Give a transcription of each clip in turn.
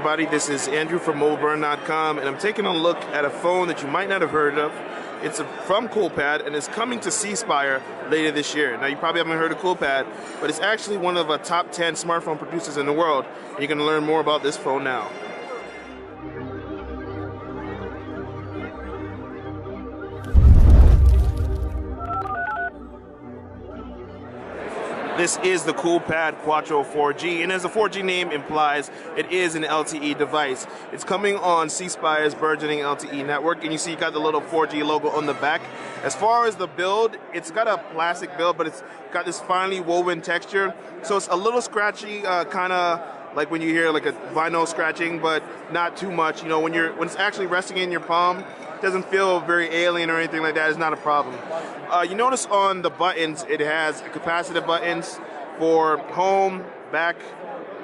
everybody, this is Andrew from MobileBurn.com, and I'm taking a look at a phone that you might not have heard of. It's from Coolpad, and it's coming to C Spire later this year. Now, you probably haven't heard of Coolpad, but it's actually one of the top 10 smartphone producers in the world, and you're going to learn more about this phone now. This is the Coolpad Quattro 4G, and as the 4G name implies, it is an LTE device. It's coming on C Spire's burgeoning LTE network, and you see you got the little 4G logo on the back. As far as the build, it's got a plastic build, but it's got this finely woven texture, so it's a little scratchy, kind of like when you hear like a vinyl scratching, but not too much. You know, when it's actually resting in your palm, it doesn't feel very alien or anything like that. It's not a problem. You notice on the buttons, it has capacitive buttons for home, back,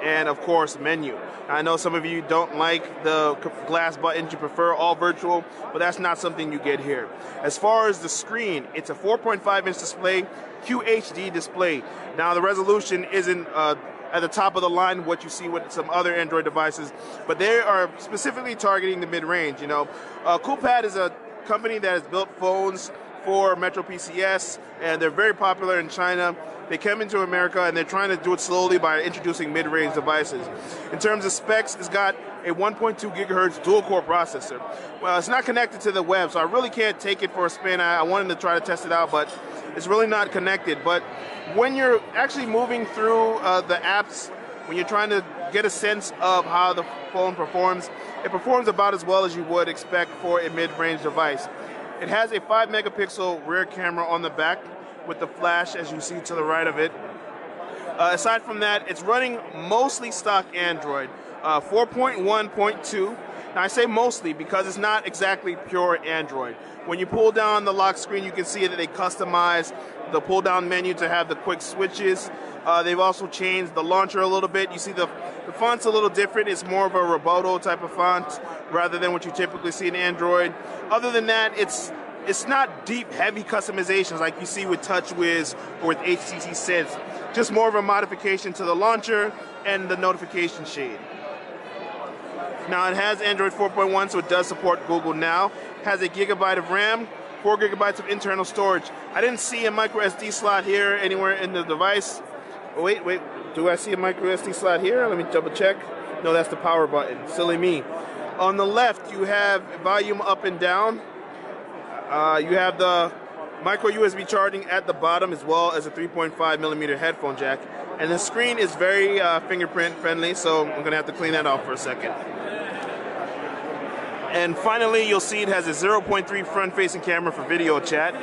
and of course menu. I know some of you don't like the glass buttons, you prefer all virtual, but that's not something you get here. As far as the screen, it's a 4.5-inch display, QHD display. Now the resolution isn't at the top of the line what you see with some other Android devices, but they are specifically targeting the mid-range. You know, Coolpad is a company that has built phones for Metro PCS, and they're very popular in China. They came into America, and they're trying to do it slowly by introducing mid-range devices. In terms of specs, it's got a 1.2 gigahertz dual-core processor. Well, it's not connected to the web, so I really can't take it for a spin. I wanted to try to test it out, but it's really not connected. But when you're actually moving through the apps, when you're trying to get a sense of how the phone performs, it performs about as well as you would expect for a mid-range device. It has a 5-megapixel rear camera on the back with the flash, as you see to the right of it. Aside from that, it's running mostly stock Android, 4.1.2. Now I say mostly because it's not exactly pure Android. When you pull down the lock screen, you can see that they customize the pull-down menu to have the quick switches. They've also changed the launcher a little bit. You see the font's a little different. It's more of a Roboto type of font rather than what you typically see in Android. Other than that, it's not deep, heavy customizations like you see with TouchWiz or with HTC Sense. Just more of a modification to the launcher and the notification shade. Now it has Android 4.1, so it does support Google Now. It has a gigabyte of RAM, 4 gigabytes of internal storage. I didn't see a micro SD slot here anywhere in the device. Oh, wait, do I see a micro SD slot here? Let me double check. No, that's the power button. Silly me. On the left, you have volume up and down. You have the micro USB charging at the bottom, as well as a 3.5 millimeter headphone jack. And the screen is very fingerprint friendly, so I'm gonna have to clean that off for a second. And finally, you'll see it has a 0.3 front-facing camera for video chat,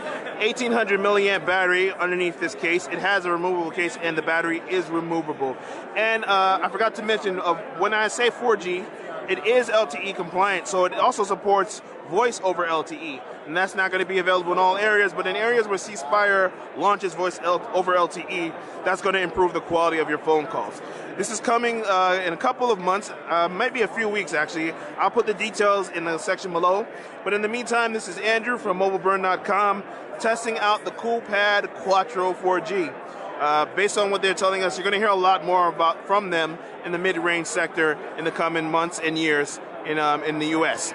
1800 milliamp battery underneath this case. It has a removable case, and the battery is removable. And I forgot to mention, when I say 4G, it is LTE compliant, so it also supports voice over LTE. And that's not going to be available in all areas, but in areas where C Spire launches voice over LTE, that's going to improve the quality of your phone calls. This is coming in a couple of months, maybe a few weeks actually. I'll put the details in the section below. But in the meantime, this is Andrew from MobileBurn.com testing out the Coolpad Quattro 4G. Based on what they're telling us, you're going to hear a lot more from them in the mid-range sector in the coming months and years in the US.